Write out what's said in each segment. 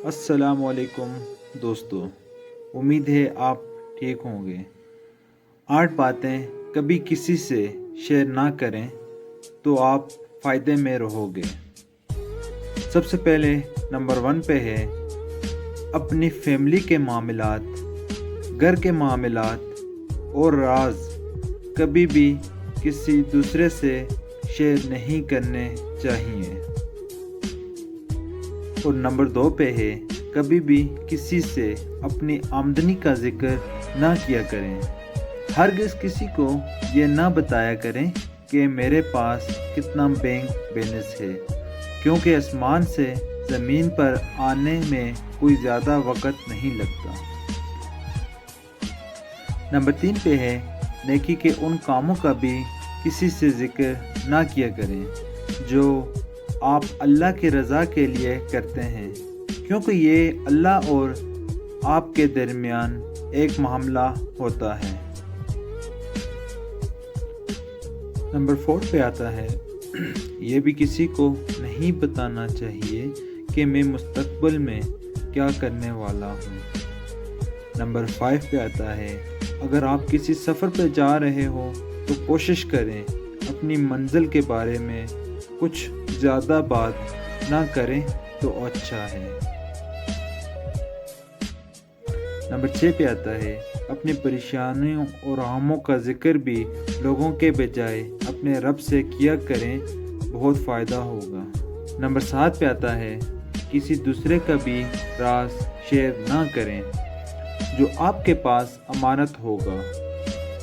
السلام علیکم دوستو، امید ہے آپ ٹھیک ہوں گے۔ 8 باتیں کبھی کسی سے شیئر نہ کریں تو آپ فائدے میں رہو گے۔ سب سے پہلے نمبر 1 پہ ہے اپنی فیملی کے معاملات، گھر کے معاملات اور راز کبھی بھی کسی دوسرے سے شیئر نہیں کرنے چاہیے۔ اور نمبر 2 پہ ہے کبھی بھی کسی سے اپنی آمدنی کا ذکر نہ کیا کریں۔ ہرگز کسی کو یہ نہ بتایا کریں کہ میرے پاس کتنا بینک بیلنس ہے، کیونکہ آسمان سے زمین پر آنے میں کوئی زیادہ وقت نہیں لگتا۔ نمبر 3 پہ ہے نیکی کے ان کاموں کا بھی کسی سے ذکر نہ کیا کریں جو آپ اللہ کی رضا کے لیے کرتے ہیں، کیونکہ یہ اللہ اور آپ کے درمیان ایک معاملہ ہوتا ہے۔ نمبر 4 پہ آتا ہے یہ بھی کسی کو نہیں بتانا چاہیے کہ میں مستقبل میں کیا کرنے والا ہوں۔ نمبر 5 پہ آتا ہے اگر آپ کسی سفر پہ جا رہے ہو تو کوشش کریں اپنی منزل کے بارے میں کچھ زیادہ بات نہ کریں تو اچھا ہے۔ نمبر 6 پہ آتا ہے اپنی پریشانیوں اور غموں کا ذکر بھی لوگوں کے بجائے اپنے رب سے کیا کریں، بہت فائدہ ہوگا۔ نمبر 7 پہ آتا ہے کسی دوسرے کا بھی راز شیئر نہ کریں جو آپ کے پاس امانت ہوگا۔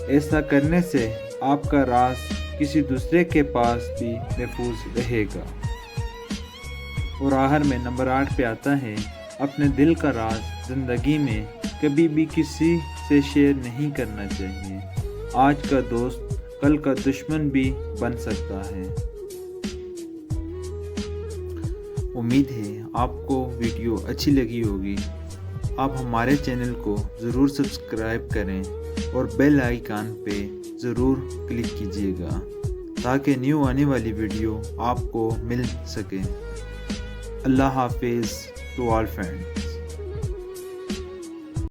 ایسا کرنے سے آپ کا راز کسی دوسرے کے پاس بھی محفوظ رہے گا۔ اور آخر میں نمبر 8 پہ آتا ہے اپنے دل کا راز زندگی میں کبھی بھی کسی سے شیئر نہیں کرنا چاہیے۔ آج کا دوست کل کا دشمن بھی بن سکتا ہے۔ امید ہے آپ کو ویڈیو اچھی لگی ہوگی۔ آپ ہمارے چینل کو ضرور سبسکرائب کریں اور بیل آئیکن پہ ضرور کلک کیجیے گا تاکہ نیو آنے والی ویڈیو آپ کو مل سکے۔ اللہ حافظ ٹو آل فرینڈ۔